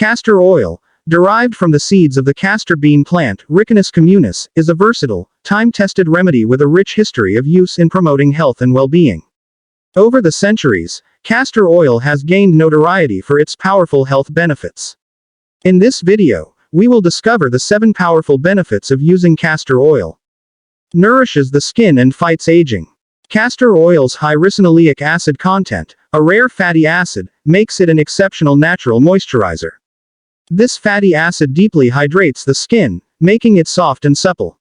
Castor oil, derived from the seeds of the castor bean plant, Ricinus communis, is a versatile, time-tested remedy with a rich history of use in promoting health and well-being. Over the centuries, castor oil has gained notoriety for its powerful health benefits. In this video, we will discover the 7 powerful benefits of using castor oil. Nourishes the skin and fights aging. Castor oil's high ricinoleic acid content, a rare fatty acid, makes it an exceptional natural moisturizer. This fatty acid deeply hydrates the skin, making it soft and supple.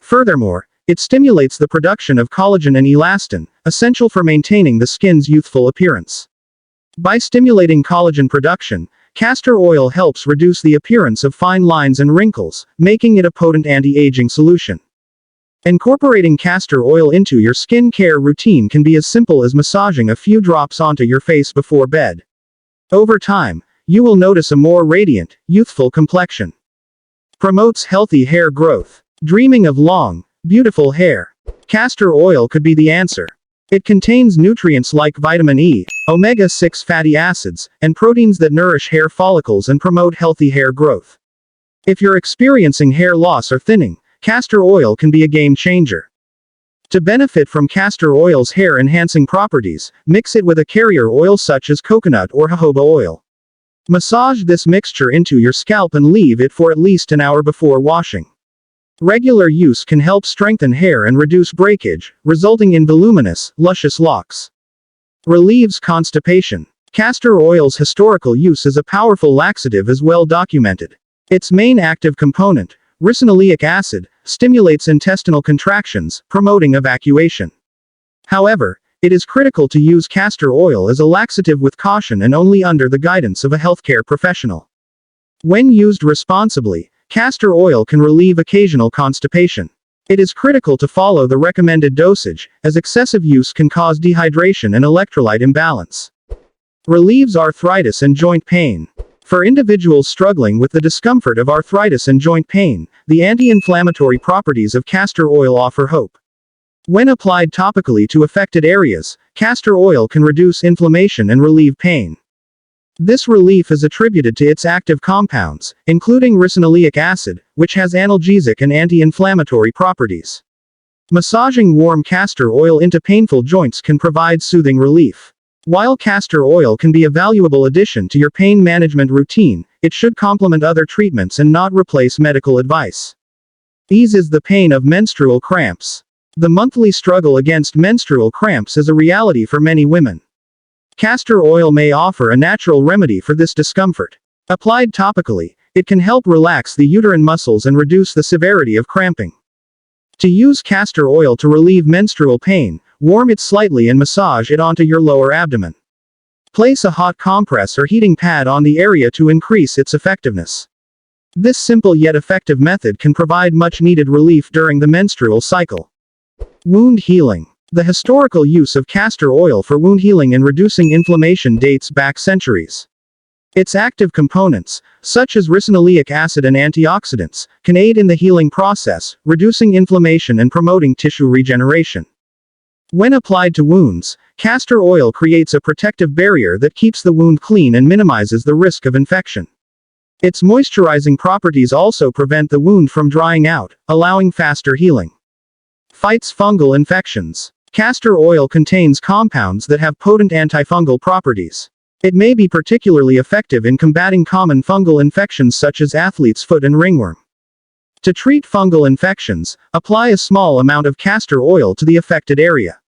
Furthermore, it stimulates the production of collagen and elastin, essential for maintaining the skin's youthful appearance. By stimulating collagen production, castor oil helps reduce the appearance of fine lines and wrinkles, making it a potent anti-aging solution. Incorporating castor oil into your skin care routine can be as simple as massaging a few drops onto your face before bed. Over time, you will notice a more radiant, youthful complexion. Promotes healthy hair growth. Dreaming of long, beautiful hair? Castor oil could be the answer. It contains nutrients like vitamin E, omega-6 fatty acids, and proteins that nourish hair follicles and promote healthy hair growth. If you're experiencing hair loss or thinning, castor oil can be a game changer. To benefit from castor oil's hair-enhancing properties, mix it with a carrier oil such as coconut or jojoba oil. Massage this mixture into your scalp and leave it for at least an hour before washing. Regular use can help strengthen hair and reduce breakage, resulting in voluminous, luscious locks. Relieves constipation. Castor oil's historical use as a powerful laxative is well documented. Its main active component, ricinoleic acid, stimulates intestinal contractions, promoting evacuation. However, it is critical to use castor oil as a laxative with caution and only under the guidance of a healthcare professional. When used responsibly, castor oil can relieve occasional constipation. It is critical to follow the recommended dosage, as excessive use can cause dehydration and electrolyte imbalance. Relieves arthritis and joint pain. For individuals struggling with the discomfort of arthritis and joint pain, the anti-inflammatory properties of castor oil offer hope. When applied topically to affected areas, castor oil can reduce inflammation and relieve pain. This relief is attributed to its active compounds, including ricinoleic acid, which has analgesic and anti-inflammatory properties. Massaging warm castor oil into painful joints can provide soothing relief. While castor oil can be a valuable addition to your pain management routine, it should complement other treatments and not replace medical advice. Eases the pain of menstrual cramps. The monthly struggle against menstrual cramps is a reality for many women. Castor oil may offer a natural remedy for this discomfort. Applied topically, it can help relax the uterine muscles and reduce the severity of cramping. To use castor oil to relieve menstrual pain, warm it slightly and massage it onto your lower abdomen. Place a hot compress or heating pad on the area to increase its effectiveness. This simple yet effective method can provide much-needed relief during the menstrual cycle. Wound healing. The historical use of castor oil for wound healing and reducing inflammation dates back centuries. Its active components, such as ricinoleic acid and antioxidants, can aid in the healing process, reducing inflammation and promoting tissue regeneration. When applied to wounds, castor oil creates a protective barrier that keeps the wound clean and minimizes the risk of infection. Its moisturizing properties also prevent the wound from drying out, allowing faster healing. Fights fungal infections. Castor oil contains compounds that have potent antifungal properties. It may be particularly effective in combating common fungal infections such as athlete's foot and ringworm. To treat fungal infections, apply a small amount of castor oil to the affected area.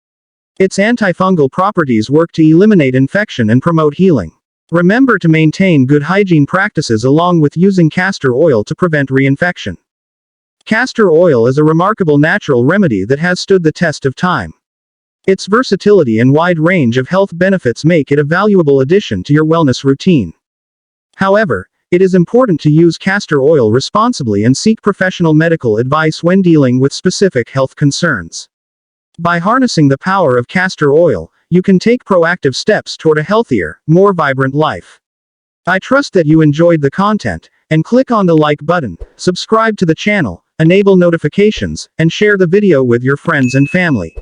Its antifungal properties work to eliminate infection and promote healing. Remember to maintain good hygiene practices along with using castor oil to prevent reinfection. Castor oil is a remarkable natural remedy that has stood the test of time. Its versatility and wide range of health benefits make it a valuable addition to your wellness routine. However, it is important to use castor oil responsibly and seek professional medical advice when dealing with specific health concerns. By harnessing the power of castor oil, you can take proactive steps toward a healthier, more vibrant life. I trust that you enjoyed the content, and click on the like button, subscribe to the channel, enable notifications, and share the video with your friends and family.